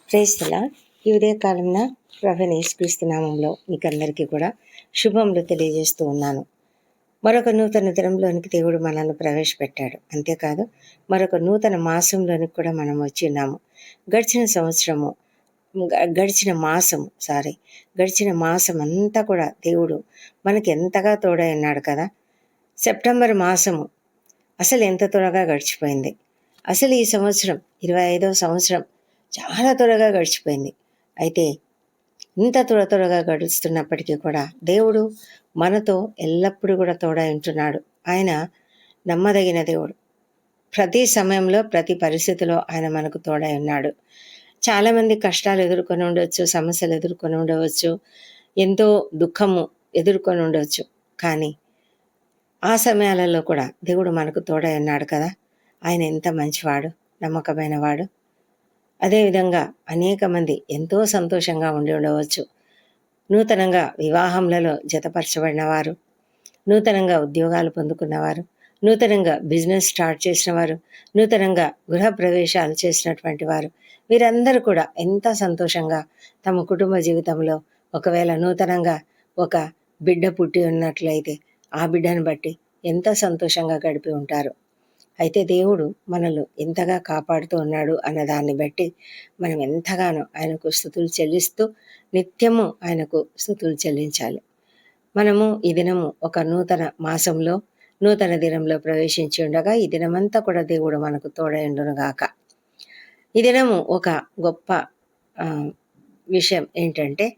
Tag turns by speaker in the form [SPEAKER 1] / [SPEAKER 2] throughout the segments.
[SPEAKER 1] ప్రేస్తలా ఈ ఉదయకాలంలో ప్రభువైన యేసుక్రీస్తు నామంలో మీకందరికీ కూడా శుభములు తెలియజేస్తూ ఉన్నాను. మరొక నూతన దినంలోనికి దేవుడు మనల్ని ప్రవేశపెట్టాడు. అంతేకాదు మరొక నూతన మాసంలోనికి కూడా మనం వచ్చి ఉన్నాము. గడిచిన మాసం అంతా కూడా దేవుడు మనకి ఎంతగా తోడై ఉన్నాడు కదా. సెప్టెంబర్ మాసము అసలు ఎంత త్వరగా గడిచిపోయింది. అసలు ఈ సంవత్సరం 25వ సంవత్సరం చాలా త్వరగా గడిచిపోయింది. అయితే ఇంత త్వరగా గడుస్తున్నప్పటికీ కూడా దేవుడు మనతో ఎల్లప్పుడూ కూడా తోడై ఉంటున్నాడు. ఆయన నమ్మదగిన దేవుడు. ప్రతి సమయంలో ప్రతి పరిస్థితిలో ఆయన మనకు తోడై ఉన్నాడు. చాలామంది కష్టాలు ఎదుర్కొని ఉండవచ్చు, సమస్యలు ఎదుర్కొని ఉండవచ్చు, ఎంతో దుఃఖము ఎదుర్కొని ఉండవచ్చు. కానీ ఆ సమయాలలో కూడా దేవుడు మనకు తోడై ఉన్నాడు కదా. ఆయన ఎంత మంచివాడు, నమ్మకమైన వాడు. అదేవిధంగా అనేక మంది ఎంతో సంతోషంగా ఉండి ఉండవచ్చు. నూతనంగా వివాహములలో జతపరచబడిన వారు, నూతనంగా ఉద్యోగాలు పొందుకున్నవారు, నూతనంగా బిజినెస్ స్టార్ట్ చేసిన వారు, నూతనంగా గృహప్రవేశాలు చేసినటువంటి వారు, వీరందరూ కూడా ఎంత సంతోషంగా తమ కుటుంబ జీవితంలో ఒకవేళ నూతనంగా ఒక బిడ్డ పుట్టి ఉన్నట్లయితే ఆ బిడ్డను బట్టి ఎంత సంతోషంగా గడిపి ఉంటారు. అయితే దేవుడు మనల్ని ఎంతగా కాపాడుతూ ఉన్నాడు అన్న దాన్ని బట్టి మనం ఎంతగానో ఆయనకు స్తుతులు చెల్లిస్తూ నిత్యము ఆయనకు స్తుతులు చెల్లించాలి. మనము ఈ దినము ఒక నూతన మాసంలో నూతన దినంలో ప్రవేశించి ఉండగా ఈ దినమంతా కూడా దేవుడు మనకు తోడైండునుగాక. ఈ దినము ఒక గొప్ప విషయం ఏంటంటే,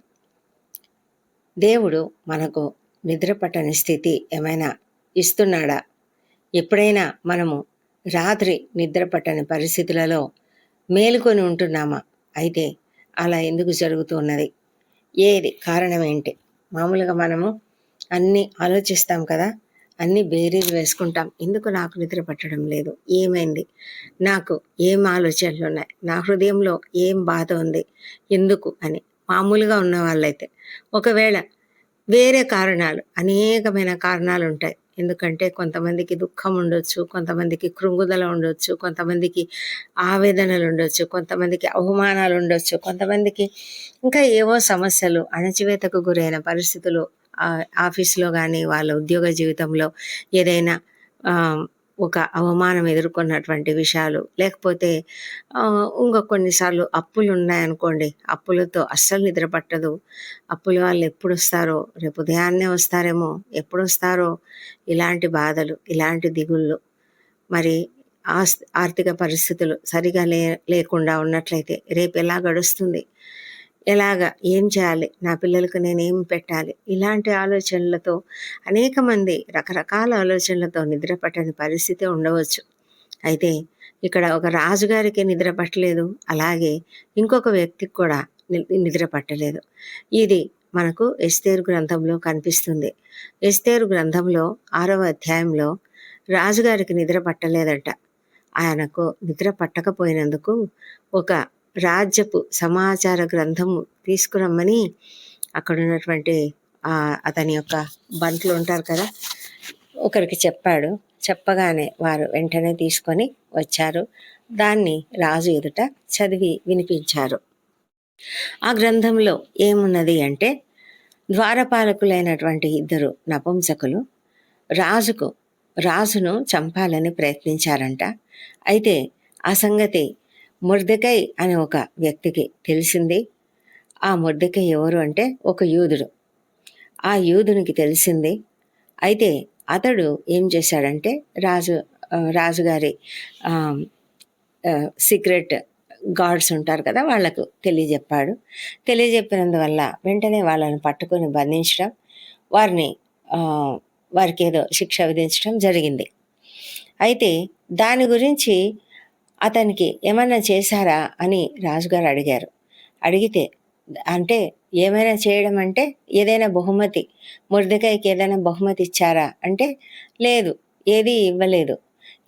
[SPEAKER 1] దేవుడు మనకు నిద్ర పట్టని స్థితి ఏమైనా ఇస్తున్నాడా? ఎప్పుడైనా మనము రాత్రి నిద్ర పట్టని పరిస్థితులలో మేలుకొని ఉంటున్నామా? అయితే అలా ఎందుకు జరుగుతున్నది? ఏది కారణం ఏంటి? మామూలుగా మనము అన్నీ ఆలోచిస్తాం కదా, అన్నీ బేరీలు వేసుకుంటాం. ఎందుకు నాకు నిద్ర పట్టడం లేదు? ఏమైంది? నాకు ఏం ఆలోచనలు ఉన్నాయి? నా హృదయంలో ఏం బాధ ఉంది? ఎందుకు అని మామూలుగా ఉన్న వాళ్ళైతే, ఒకవేళ వేరే కారణాలు, అనేకమైన కారణాలు ఉంటాయి. ఎందుకంటే కొంతమందికి దుఃఖం ఉండొచ్చు, కొంతమందికి కృంగుదల ఉండొచ్చు, కొంతమందికి ఆవేదనలు ఉండొచ్చు, కొంతమందికి అవమానాలు ఉండొచ్చు, కొంతమందికి ఇంకా ఏవో సమస్యలు, అణచివేతకు గురైన పరిస్థితులు, ఆఫీస్లో కానీ వాళ్ళ ఉద్యోగ జీవితంలో ఏదైనా ఒక అవమానం ఎదుర్కొన్నటువంటి విషయాలు, లేకపోతే ఇంకా కొన్నిసార్లు అప్పులు ఉన్నాయనుకోండి, అప్పులతో అస్సలు నిద్ర పట్టదు. అప్పుల వాళ్ళు ఎప్పుడు వస్తారో, రేపు ఉదయాన్నే వస్తారేమో, ఎప్పుడు వస్తారో, ఇలాంటి బాధలు, ఇలాంటి దిగుళ్ళు. మరి ఆర్థిక పరిస్థితులు సరిగా లేకుండా ఉన్నట్లయితే రేపు ఎలా గడుస్తుంది, ఎలాగా, ఏం చేయాలి, నా పిల్లలకు నేనేం పెట్టాలి, ఇలాంటి ఆలోచనలతో అనేక మంది రకరకాల ఆలోచనలతో నిద్ర పట్టని పరిస్థితి ఉండవచ్చు. అయితే ఇక్కడ ఒక రాజుగారికి నిద్ర పట్టలేదు, అలాగే ఇంకొక వ్యక్తికి కూడా నిద్ర పట్టలేదు. ఇది మనకు ఎస్తేరు గ్రంథంలో కనిపిస్తుంది. ఎస్తేరు గ్రంథంలో 6వ అధ్యాయంలో రాజుగారికి నిద్ర పట్టలేదట. ఆయనకు నిద్ర పట్టకపోయినందుకు ఒక రాజ్యపు సమాచార గ్రంథము తీసుకురమ్మని అక్కడ ఉన్నటువంటి అతని యొక్క బంట్లు ఉంటారు కదా, ఒకరికి చెప్పాడు. చెప్పగానే వారు వెంటనే తీసుకొని వచ్చారు. దాన్ని రాజు ఎదుట చదివి వినిపించారు. ఆ గ్రంథంలో ఏమున్నది అంటే, ద్వారపాలకులైనటువంటి 2 నపుంసకులు రాజును చంపాలని ప్రయత్నించారంట. అయితే ఆ సంగతి మొర్దెకై అనే ఒక వ్యక్తికి తెలిసింది. ఆ మొర్దెకై ఎవరు అంటే ఒక యూదుడు. ఆ యూదునికి తెలిసింది. అయితే అతడు ఏం చేశాడంటే రాజుగారి సీక్రెట్ గార్డ్స్ ఉంటారు కదా, వాళ్లకు తెలియజెప్పాడు. తెలియజెప్పినందువల్ల వెంటనే వాళ్ళని పట్టుకొని బంధించడం, వారికి ఏదో శిక్ష విధించడం జరిగింది. అయితే దాని గురించి అతనికి ఏమైనా చేశారా అని రాజుగారు అడిగారు. అడిగితే, అంటే ఏమైనా చేయడం అంటే ఏదైనా బహుమతి, మొర్దెకైకి ఏదైనా బహుమతి ఇచ్చారా అంటే లేదు, ఏది ఇవ్వలేదు.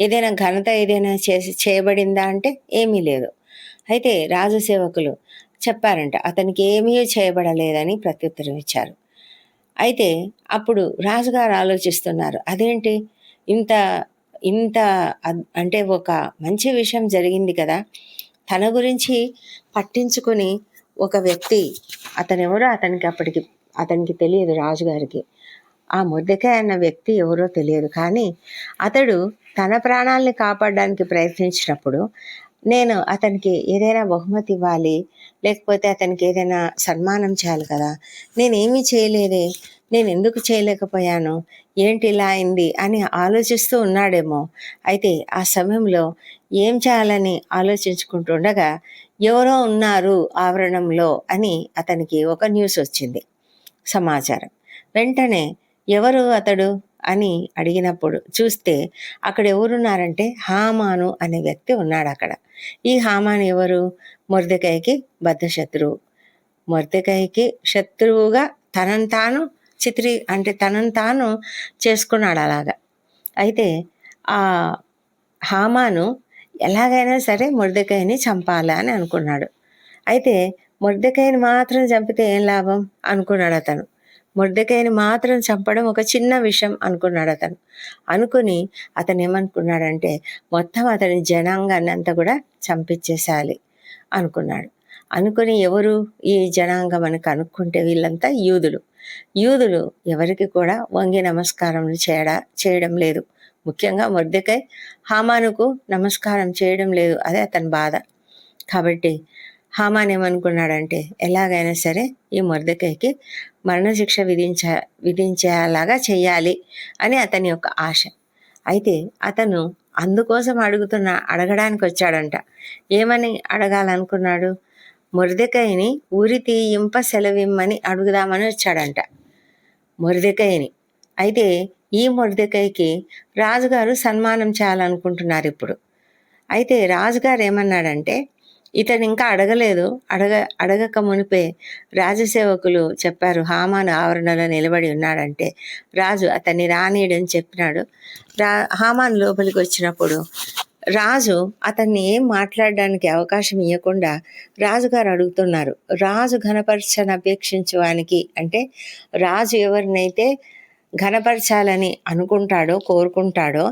[SPEAKER 1] ఏదైనా ఘనత ఏదైనా చేయబడిందా అంటే ఏమీ లేదు. అయితే రాజు సేవకులు చెప్పారంట, అతనికి ఏమీ చేయబడలేదని ప్రత్యుత్తరం ఇచ్చారు. అయితే అప్పుడు రాజుగారు ఆలోచిస్తున్నారు, అదేంటి ఇంత అంటే ఒక మంచి విషయం జరిగింది కదా, తన గురించి పట్టించుకుని ఒక వ్యక్తి, అతనెవరో అతనికి తెలియదు రాజుగారికి. ఆ మొర్దెకాయ్ అన్న వ్యక్తి ఎవరో తెలియదు. కానీ అతడు తన ప్రాణాల్ని కాపాడడానికి ప్రయత్నించినప్పుడు నేను అతనికి ఏదైనా బహుమతి ఇవ్వాలి, లేకపోతే అతనికి ఏదైనా సన్మానం చేయాలి కదా, నేనేమీ చేయలేదే, నేను ఎందుకు చేయలేకపోయాను, ఏంటి ఇలా అయింది అని ఆలోచిస్తూ ఉన్నాడేమో. అయితే ఆ సమయంలో ఏం చేయాలని ఆలోచించుకుంటుండగా ఎవరో ఉన్నారు ఆవరణంలో అని అతనికి ఒక న్యూస్ వచ్చింది, సమాచారం. వెంటనే ఎవరు అతడు అని అడిగినప్పుడు చూస్తే అక్కడ ఎవరున్నారంటే హామాను అనే వ్యక్తి ఉన్నాడు అక్కడ. ఈ హామాను ఎవరు? మొర్దెకాయికి బద్ధశత్రువు. మొర్దెకాయికి శత్రువుగా తనను తాను చేసుకున్నాడు అలాగా. అయితే ఆ హామాను ఎలాగైనా సరే మొర్దెకాయిని చంపాలి అని అనుకున్నాడు. అయితే మొర్దెకాయిని మాత్రం చంపితే ఏం లాభం అనుకున్నాడు అతను. మొర్దెకాయిని మాత్రం చంపడం ఒక చిన్న విషయం అనుకున్నాడు అతను. అనుకుని అతను ఏమనుకున్నాడంటే మొత్తం అతని జనాంగాన్ని అంతా కూడా చంపించేసేయాలి అనుకున్నాడు. అనుకుని ఎవరు ఈ జనాంగం అని కనుక్కుంటే వీళ్ళంతా యూదులు ఎవరికి కూడా వంగి నమస్కారములు చేయడం లేదు. ముఖ్యంగా మొర్దెకాయ్ హామానుకు నమస్కారం చేయడం లేదు, అదే అతని బాధ. కాబట్టి హామాన్ ఏమనుకున్నాడంటే ఎలాగైనా సరే ఈ మొర్దెకాయ్కి మరణశిక్ష విధించేలాగా చెయ్యాలి అని అతని యొక్క ఆశ. అయితే అతను అందుకోసం అడగడానికి వచ్చాడంట. ఏమని అడగాలనుకున్నాడు? మొర్దెకాయ్ని ఉరి తీయింప సెలవిమ్మని అడుగుదామని వచ్చాడంట మొర్దెకాయ్ని. అయితే ఈ మొర్దెకాయ్కి రాజుగారు సన్మానం చేయాలనుకుంటున్నారు ఇప్పుడు. అయితే రాజుగారు ఏమన్నాడంటే ఇతను ఇంకా అడగలేదు, అడగక మునిపే రాజసేవకులు చెప్పారు హామాను ఆవరణలో నిలబడి ఉన్నాడంటే రాజు అతన్ని రానీయడని చెప్పినాడు. హామాను లోపలికి వచ్చినప్పుడు రాజు అతన్ని ఏం మాట్లాడడానికి అవకాశం ఇవ్వకుండా రాజుగారు అడుగుతున్నారు. రాజు ఘనపరచని అపేక్షించడానికి, అంటే రాజు ఎవరినైతే ఘనపరచాలని అనుకుంటాడో కోరుకుంటాడో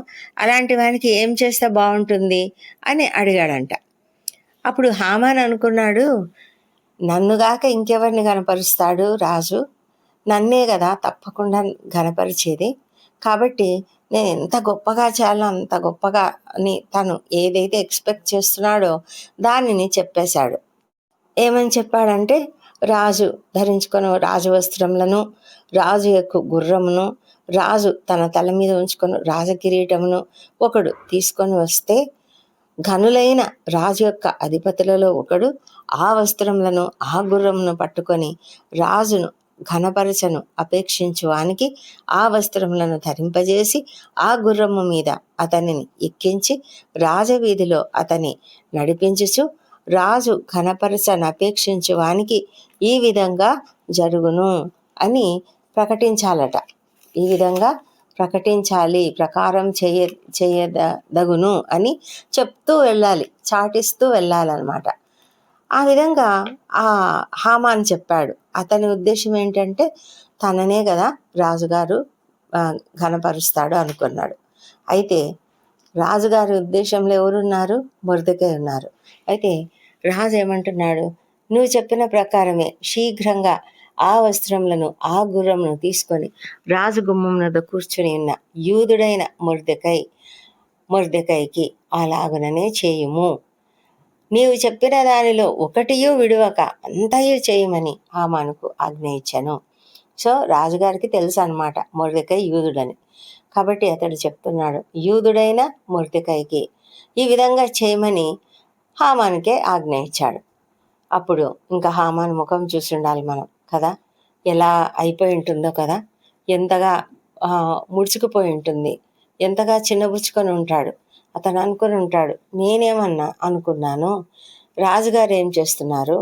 [SPEAKER 1] అలాంటి వానికి ఏం చేస్తే బాగుంటుంది అని అడిగాడంట. అప్పుడు హామాన్ అనుకున్నాడు, నన్నుగాక ఇంకెవరిని గనపరుస్తాడు రాజు, నన్నే కదా తప్పకుండా గనపరిచేది. కాబట్టి నేను ఎంత గొప్పగా చేయాలో అంత గొప్పగా అని తను ఏదైతే ఎక్స్పెక్ట్ చేస్తున్నాడో దానిని చెప్పేశాడు. ఏమని చెప్పాడంటే రాజు ధరించుకొని రాజు వస్త్రములను, రాజు యొక్క గుర్రమును, రాజు తన తల మీద ఉంచుకొని రాజకిరీటమును ఒకడు తీసుకొని వస్తే ఘనులైన రాజు యొక్క అధిపతులలో ఒకడు ఆ వస్త్రములను ఆ గుర్రమును పట్టుకొని రాజును ఘనపరచను అపేక్షించువానికి ఆ వస్త్రములను ధరింపజేసి ఆ గుర్రము మీద అతనిని ఎక్కించి రాజవీధిలో అతని నడిపించుచు రాజు ఘనపరచను అపేక్షించువానికి ఈ విధంగా జరుగును అని ప్రకటించాలట. ఈ విధంగా ప్రకటించాలి, ప్రకారం చేయదగును అని చెప్తూ వెళ్ళాలి, చాటిస్తూ వెళ్ళాలన్నమాట. ఆ విధంగా ఆ హామాన్ చెప్పాడు. అతని ఉద్దేశం ఏంటంటే తననే కదా రాజుగారు ఘనపరుస్తాడు అనుకున్నాడు. అయితే రాజుగారి ఉద్దేశంలో ఎవరున్నారు? మొర్దెకాయ్ ఉన్నారు. అయితే రాజు ఏమంటున్నాడు, నువ్వు చెప్పిన ప్రకారమే శీఘ్రంగా ఆ వస్త్రములను ఆ గుర్రమును తీసుకొని రాజు గుమ్మమునద కూర్చుని ఉన్న యూదుడైన మొర్దెకాయ్కి అలాగుననే చేయుము, నీవు చెప్పిన దానిలో ఒకటియూ విడువక అంతయు చేయమని హామానుకు ఆజ్ఞ ఇచ్చాను. సో రాజుగారికి తెలుసు అన్నమాట మొర్దెకాయ్ యూదుడని. కాబట్టి అతడు చెప్తున్నాడు, యూదుడైన మొర్దెకాయ్కి ఈ విధంగా చేయమని హామానుకే ఆజ్ఞ ఇచ్చాడు. అప్పుడు ఇంకా హామాను ముఖం చూసి ఉండాలి మనం కదా, ఎలా అయిపోయి ఉంటుందో కదా, ఎంతగా ముడుచుకుపోయి ఉంటుంది, ఎంతగా చిన్నబుచ్చుకొని ఉంటాడు. అతను అనుకుని ఉంటాడు, నేనేమన్నా అనుకున్నాను, రాజుగారు ఏం చేస్తున్నారు,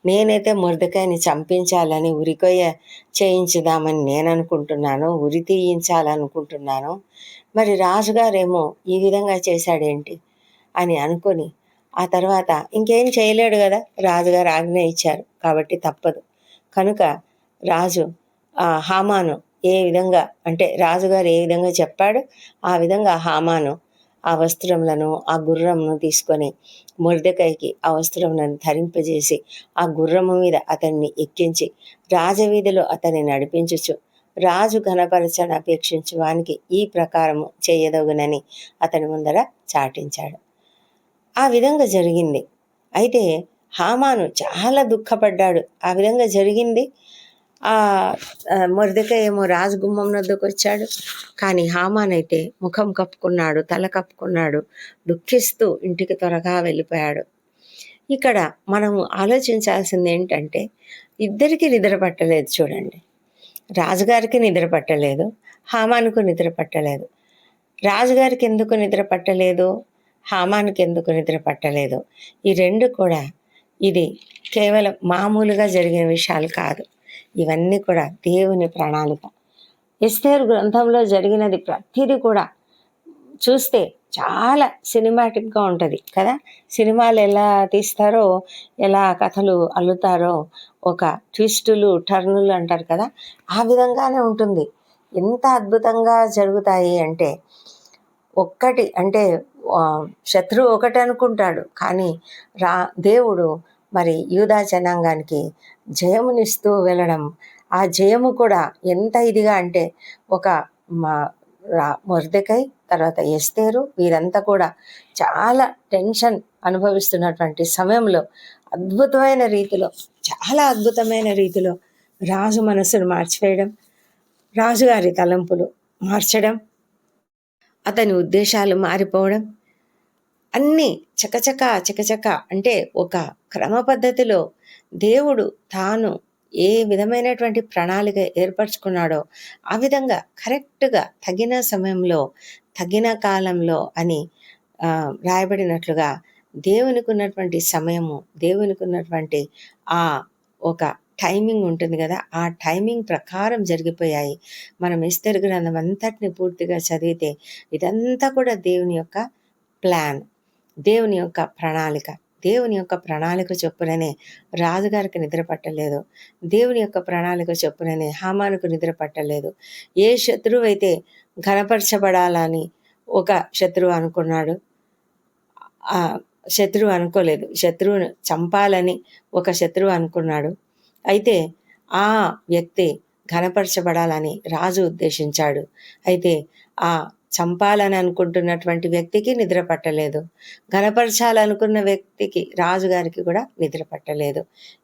[SPEAKER 1] నేనైతే మొర్దెకాయ్ని చంపించాలని ఉరికొయ్య చేయించుదామని నేను అనుకుంటున్నాను, ఉరి తీయించాలనుకుంటున్నాను, మరి రాజుగారేమో ఈ విధంగా చేశాడేంటి అని అనుకొని ఆ తర్వాత ఇంకేం చేయలేడు కదా, రాజుగారు ఆజ్ఞ ఇచ్చారు కాబట్టి తప్పదు. కనుక రాజు హామాను ఏ విధంగా అంటే రాజుగారు ఏ విధంగా చెప్పాడు ఆ విధంగా హామాను ఆ వస్త్రములను, ఆ గుర్రమును తీసుకొని మొర్దెకైకి ఆ వస్త్రములను ధరింపజేసి ఆ గుర్రము మీద అతన్ని ఎక్కించి రాజవీధిలో అతన్ని నడిపించుచు రాజు ఘనపరచని అపేక్షించు వానికి ఈ ప్రకారము చేయదగునని అతని ముందర చాటించాడు. ఆ విధంగా జరిగింది. అయితే హామాను చాలా దుఃఖపడ్డాడు. ఆ విధంగా జరిగింది. మొర్దెకై ఏమో రాజగుమ్మం వద్దకు వచ్చాడు. కానీ హామాన్ అయితే ముఖం కప్పుకున్నాడు, తల కప్పుకున్నాడు, దుఃఖిస్తూ ఇంటికి త్వరగా వెళ్ళిపోయాడు. ఇక్కడ మనము ఆలోచించాల్సింది ఏంటంటే, ఇద్దరికి నిద్ర పట్టలేదు. చూడండి, రాజుగారికి నిద్ర పట్టలేదు, హామానుకు నిద్ర పట్టలేదు. రాజుగారికి ఎందుకు నిద్ర పట్టలేదు, హామానుకి ఎందుకు నిద్ర పట్టలేదు? ఈ రెండు కూడా ఇది కేవలం మామూలుగా జరిగిన విషయాలు కాదు. ఇవన్నీ కూడా దేవుని ప్రణాళిక. ఎస్తేరు గ్రంథంలో జరిగినది ప్రతిదీ కూడా చూస్తే చాలా సినిమాటిక్గా ఉంటుంది కదా. సినిమాలు ఎలా తీస్తారో, ఎలా కథలు అల్లుతారో, ఒక ట్విస్టులు టర్నులు అంటారు కదా, ఆ విధంగానే ఉంటుంది. ఎంత అద్భుతంగా జరుగుతాయి అంటే, ఒక్కటి అంటే శత్రువు ఒకటి అనుకుంటాడు, కానీ దేవుడు మరి యూదా జనాంగానికి జయమునిస్తూ వెళ్ళడం, ఆ జయము కూడా ఎంత ఇదిగా అంటే, ఒక మొర్దెకై తర్వాత ఎస్తేరు వీరంతా కూడా చాలా టెన్షన్ అనుభవిస్తున్నటువంటి సమయంలో అద్భుతమైన రీతిలో, చాలా అద్భుతమైన రీతిలో రాజు మనసును మార్చివేయడం, రాజుగారి తలంపులు మార్చడం, అతని ఉద్దేశాలు మారిపోవడం, అన్నీ చకచక అంటే ఒక క్రమ పద్ధతిలో దేవుడు తాను ఏ విధమైనటువంటి ప్రణాళిక ఏర్పరచుకున్నాడో ఆ విధంగా కరెక్ట్గా తగిన సమయంలో తగిన కాలంలో అని రాయబడినట్లుగా దేవునికి ఉన్నటువంటి సమయము, దేవునికి ఉన్నటువంటి ఆ ఒక టైమింగ్ ఉంటుంది కదా, ఆ టైమింగ్ ప్రకారం జరిగిపోయాయి. మనం ఎస్తేరు గ్రంథం అంతటిని పూర్తిగా చదివితే ఇదంతా కూడా దేవుని యొక్క ప్లాన్, దేవుని యొక్క ప్రణాళిక. దేవుని యొక్క ప్రణాళిక చొప్పుననే రాజుగారికి నిద్ర పట్టలేదు, దేవుని యొక్క ప్రణాళిక చొప్పుననే హామానుకు నిద్ర పట్టలేదు. ఏ శత్రువు అయితే ఘనపరచబడాలని ఒక శత్రువు అనుకున్నాడు, ఆ శత్రువు అనుకోలేదు, శత్రువును చంపాలని ఒక శత్రువు అనుకున్నాడు. అయితే ఆ వ్యక్తి ఘనపరచబడాలని రాజు ఉద్దేశించాడు. అయితే ఆ చంపాలని అనుకుంటున్నటువంటి వ్యక్తికి నిద్ర పట్టలేదు, ఘనపరచాలనుకున్న వ్యక్తికి రాజుగారికి కూడా నిద్ర పట్టలేదు.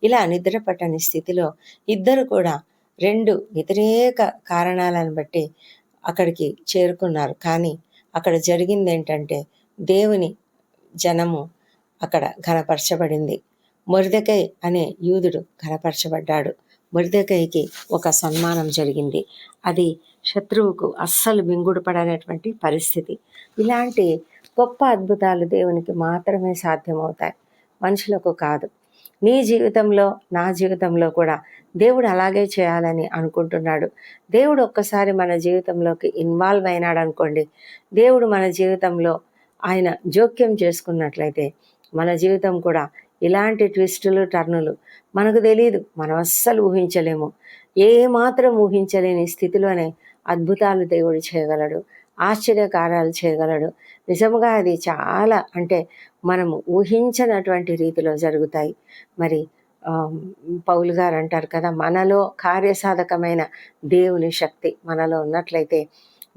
[SPEAKER 1] ఇలా నిద్ర పట్టని స్థితిలో ఇద్దరు కూడా రెండు వ్యతిరేక కారణాలను బట్టి అక్కడికి చేరుకున్నారు. కానీ అక్కడ జరిగింది ఏంటంటే, దేవుని జనము అక్కడ ఘనపరచబడింది. మొర్దెకై అనే యూదుడు ఘనపరచబడ్డాడు. మొర్దెకైకి ఒక సన్మానం జరిగింది. అది శత్రువుకు అస్సలు మింగుడు పడనటువంటి పరిస్థితి. ఇలాంటి గొప్ప అద్భుతాలు దేవునికి మాత్రమే సాధ్యమవుతాయి, మనుషులకు కాదు. నీ జీవితంలో, నా జీవితంలో కూడా దేవుడు అలాగే చేయాలని అనుకుంటున్నాడు. దేవుడు ఒక్కసారి మన జీవితంలోకి ఇన్వాల్వ్ అయినాడు అనుకోండి, దేవుడు మన జీవితంలో ఆయన జోక్యం చేసుకున్నట్లయితే మన జీవితం కూడా ఇలాంటి ట్విస్టులు టర్నులు మనకు తెలియదు, మనం అస్సలు ఊహించలేము. ఏ మాత్రం ఊహించలేని స్థితిలోనే అద్భుతాలు దేవుడు చేయగలడు, ఆశ్చర్యకార్యాలు చేయగలడు. నిజంగా అది చాలా అంటే మనము ఊహించనటువంటి రీతిలో జరుగుతాయి. మరి పౌలు గారు అంటారు కదా, మనలో కార్యసాధకమైన దేవుని శక్తి మనలో ఉన్నట్లయితే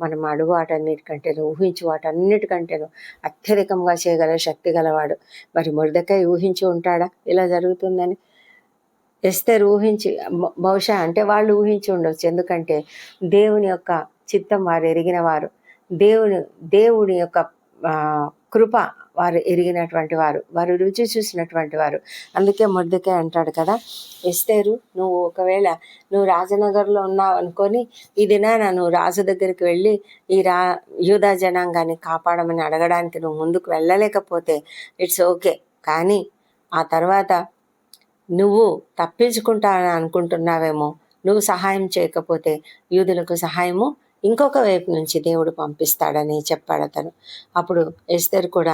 [SPEAKER 1] మనం అడుగు వాటన్నిటికంటేను, ఊహించు వాటన్నిటికంటేను అత్యధికంగా చేయగల శక్తి గలవాడు. మరి మొర్దెకై ఊహించి ఉంటాడా ఇలా జరుగుతుందని? ఎస్తేరు ఊహించి బహుశా అంటే వాళ్ళు ఊహించి ఉండొచ్చు, ఎందుకంటే దేవుని యొక్క చిత్తం వారు ఎరిగిన వారు, దేవుని యొక్క కృప వారు ఎరిగినటువంటి వారు, వారు రుచి చూసినటువంటి వారు. అందుకే మొర్దెకై అంటాడు కదా, ఎస్తేరు నువ్వు ఒకవేళ నువ్వు రాజనగర్లో ఉన్నావు అనుకొని ఈ దినాన నువ్వు రాజు దగ్గరికి వెళ్ళి ఈ యూదా జనాంగాన్ని కాపాడమని అడగడానికి నువ్వు ముందుకు వెళ్ళలేకపోతే ఇట్స్ ఓకే, కానీ ఆ తర్వాత నువ్వు తప్పించుకుంటానని అనుకుంటున్నావేమో, నువ్వు సహాయం చేయకపోతే యూదులకు సహాయము ఇంకొక వైపు నుంచి దేవుడు పంపిస్తాడని చెప్పాడు అతను. అప్పుడు ఎస్తేరు కూడా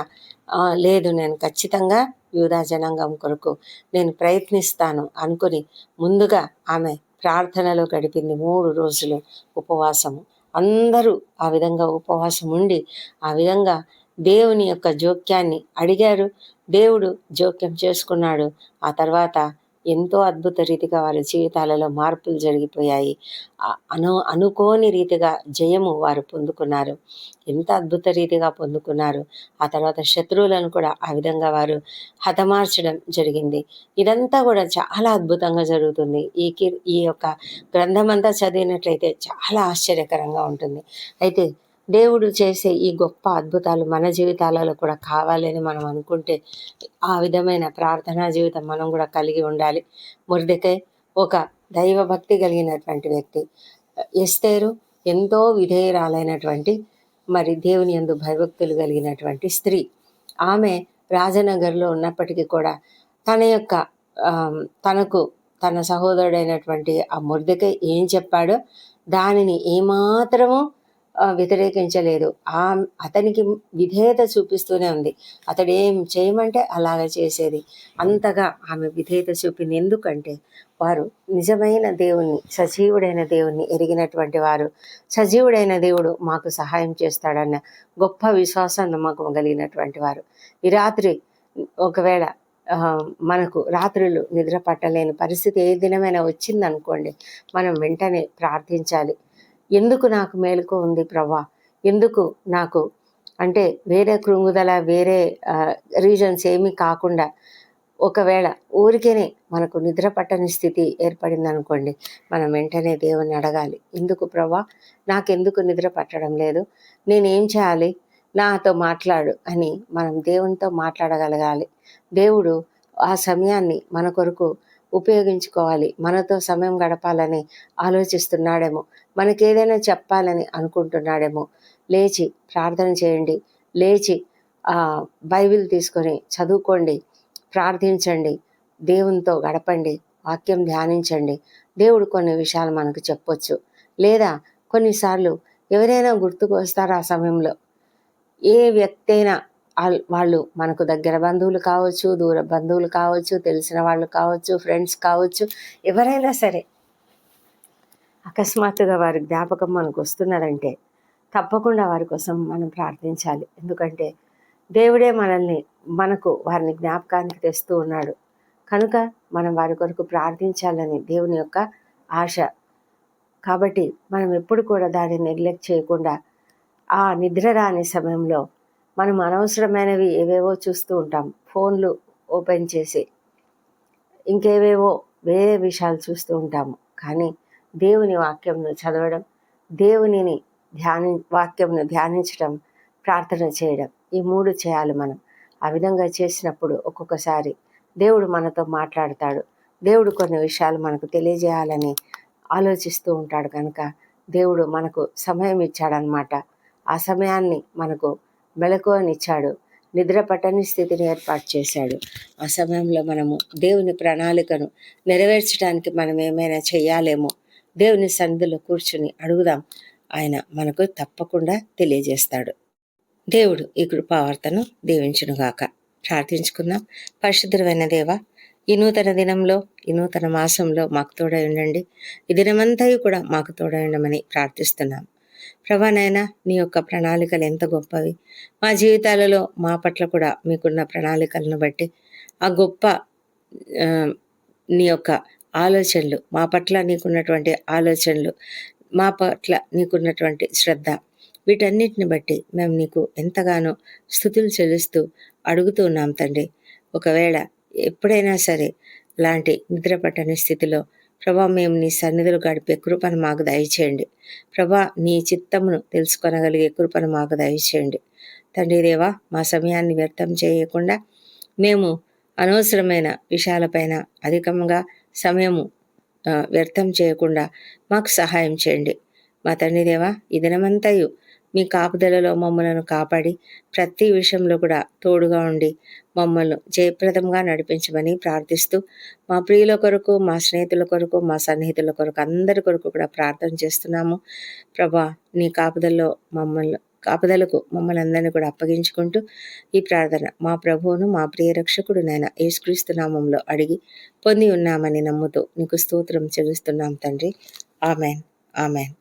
[SPEAKER 1] లేదు, నేను ఖచ్చితంగా యూదా జనాంగం కొరకు నేను ప్రయత్నిస్తాను అనుకుని ముందుగా ఆమె ప్రార్థనలో గడిపింది 3 రోజులు ఉపవాసము. అందరూ ఆ విధంగా ఉపవాసం ఉండి ఆ విధంగా దేవుని యొక్క జోక్యాన్ని అడిగారు. దేవుడు జోక్యం చేసుకున్నాడు. ఆ తర్వాత ఎంతో అద్భుత రీతిగా వారి జీవితాలలో మార్పులు జరిగిపోయాయి. అనుకోని రీతిగా జయము వారు పొందుకున్నారు. ఎంత అద్భుత రీతిగా పొందుకున్నారు. ఆ తర్వాత శత్రువులను కూడా ఆ విధంగా వారు హతమార్చడం జరిగింది. ఇదంతా కూడా చాలా అద్భుతంగా జరుగుతుంది. ఈ యొక్క గ్రంథమంతా చదివినట్లయితే చాలా ఆశ్చర్యకరంగా ఉంటుంది. అయితే దేవుడు చేసే ఈ గొప్ప అద్భుతాలు మన జీవితాలలో కూడా కావాలని మనం అనుకుంటే ఆ విధమైన ప్రార్థనా జీవితం మనం కూడా కలిగి ఉండాలి. మొర్దెకై ఒక దైవభక్తి కలిగినటువంటి వ్యక్తి. ఎస్తేరు ఎంతో విధేయురాలైనటువంటి మరి దేవుని యందు భయభక్తులు కలిగినటువంటి స్త్రీ. ఆమె రాజనగర్లో ఉన్నప్పటికీ కూడా తన యొక్క తనకు తన సహోదరుడైనటువంటి ఆ మొర్దెకై ఏం చెప్పాడో దానిని ఏమాత్రము వ్యతిరేకించలేదు. అతనికి విధేయత చూపిస్తూనే ఉంది. అతడు ఏం చేయమంటే అలాగ చేసేది. అంతగా ఆమె విధేయత చూపింది. ఎందుకంటే వారు నిజమైన దేవుణ్ణి, సజీవుడైన దేవుణ్ణి ఎరిగినటువంటి వారు. సజీవుడైన దేవుడు మాకు సహాయం చేస్తాడన్న గొప్ప విశ్వాసం నమ్మకం కలిగినటువంటి వారు. ఈ రాత్రి ఒకవేళ మనకు రాత్రులు నిద్ర పట్టలేని పరిస్థితి ఏ దినమైనా వచ్చిందనుకోండి, మనం వెంటనే ప్రార్థించాలి. ఎందుకు నాకు మేలుకో ఉంది ప్రభా? ఎందుకు నాకు అంటే వేరే కృంగుదల, వేరే రీజన్స్ ఏమీ కాకుండా ఒకవేళ ఊరికేనే మనకు నిద్ర పట్టని స్థితి ఏర్పడింది అనుకోండి, మనం వెంటనే దేవుని అడగాలి. ఎందుకు ప్రభా నాకెందుకు నిద్ర పట్టడం లేదు? నేనేం చేయాలి? నాతో మాట్లాడు అని మనం దేవునితో మాట్లాడగలగాలి. దేవుడు ఆ సమయాన్ని మన కొరకు ఉపయోగించుకోవాలి. మనతో సమయం గడపాలని ఆలోచిస్తున్నాడేమో, మనకేదైనా చెప్పాలని అనుకుంటున్నాడేమో. లేచి ప్రార్థన చేయండి. లేచి బైబిల్ తీసుకొని చదువుకోండి, ప్రార్థించండి, దేవునితో గడపండి, వాక్యం ధ్యానించండి. దేవుడు కొన్ని విషయాలు మనకు చెప్పొచ్చు. లేదా కొన్నిసార్లు ఎవరైనా గుర్తుకు వస్తారో ఆ సమయంలో. ఏ వ్యక్తి అయినా వాళ్ళు మనకు దగ్గర బంధువులు కావచ్చు, దూర బంధువులు కావచ్చు, తెలిసిన వాళ్ళు కావచ్చు, ఫ్రెండ్స్ కావచ్చు, ఎవరైనా సరే అకస్మాత్తుగా వారి జ్ఞాపకం మనకు వస్తున్నారంటే తప్పకుండా వారి కోసం మనం ప్రార్థించాలి. ఎందుకంటే దేవుడే మనకు వారిని జ్ఞాపకానికి తెస్తూ ఉన్నాడు. కనుక మనం వారి కొరకు ప్రార్థించాలని దేవుని యొక్క ఆశ. కాబట్టి మనం ఎప్పుడు కూడా దాన్ని నెగ్లెక్ట్ చేయకుండా ఆ నిద్ర రాని సమయంలో మనం అనవసరమైనవి ఏవేవో చూస్తూ ఉంటాం. ఫోన్లు ఓపెన్ చేసి ఇంకేవేవో వేరే విషయాలు చూస్తూ ఉంటాము. కానీ దేవుని వాక్యంను చదవడం, దేవునిని వాక్యంను ధ్యానించడం, ప్రార్థన చేయడం, ఈ 3 చేయాలి మనం. ఆ విధంగా చేసినప్పుడు ఒక్కొక్కసారి దేవుడు మనతో మాట్లాడతాడు. దేవుడు కొన్ని విషయాలు మనకు తెలియజేయాలని ఆలోచిస్తూ ఉంటాడు. కనుక దేవుడు మనకు సమయం ఇచ్చాడనమాట. ఆ సమయాన్ని మనకు మెలకువనిచ్చాడు. నిద్ర పట్టని స్థితిని ఏర్పాటు చేశాడు. ఆ సమయంలో మనము దేవుని ప్రణాళికను నెరవేర్చడానికి మనం ఏమైనా చెయ్యాలేమో దేవుని సన్నిధిలో కూర్చుని అడుగుదాం. ఆయన మనకు తప్పకుండా తెలియజేస్తాడు. దేవుడు ఈ కృపావార్తను దీవించునుగాక. ప్రార్థించుకుందాం. పరిశుద్ధమైన దేవ, ఈ నూతన దినంలో, ఈ నూతన మాసంలో మాకు తోడై ఉండండి. ఈ దినమంతా కూడా మాకు తోడై ఉండమని ప్రార్థిస్తున్నాం. ప్రభా నాయనా, నీ యొక్క ప్రణాళికలు ఎంత గొప్పవి. మా జీవితాలలో మా పట్ల కూడా మీకున్న ప్రణాళికలను బట్టి ఆ గొప్ప నీ యొక్క ఆలోచనలు, మా పట్ల నీకున్నటువంటి ఆలోచనలు, మా పట్ల నీకున్నటువంటి శ్రద్ధ, వీటన్నిటిని బట్టి మేము నీకు ఎంతగానో స్తుతులు చెల్లిస్తూ అడుగుతూ ఉన్నాం తండ్రి. ఒకవేళ ఎప్పుడైనా సరే లాంటి నిద్ర పట్టని స్థితిలో ప్రభా మేము నీ సన్నిధులు గడిపే కృపను మాకు దయచేయండి. ప్రభా నీ చిత్తమును తెలుసుకొనగలిగే కృపను మాకు దయచేయండి. తండ్రి దేవా, మా సమయాన్ని వ్యర్థం చేయకుండా మేము అనవసరమైన విషయాలపైన అధికంగా సమయము వ్యర్థం చేయకుండా మాకు సహాయం చేయండి. మా తండ్రి దేవా, ఈ దినమంతయు మీ కాపుదలలో మమ్మలను కాపాడి ప్రతి విషయంలో కూడా తోడుగా ఉండి మమ్మల్ని జయప్రదంగా నడిపించమని ప్రార్థిస్తూ మా ప్రియుల కొరకు, మా స్నేహితుల కొరకు, మా సన్నిహితుల కొరకు, అందరి కొరకు కూడా ప్రార్థన చేస్తున్నాము. ప్రభా నీ కాపుదలకు మమ్మల్ని అందరినీ కూడా అప్పగించుకుంటూ ఈ ప్రార్థన మా ప్రభువును, మా ప్రియ రక్షకుడునైన యేసుక్రీస్తు నామంలో అడిగి పొంది ఉన్నామని నమ్ముతూ నీకు స్తోత్రం చెల్లిస్తున్నాం తండ్రి. Amen, amen.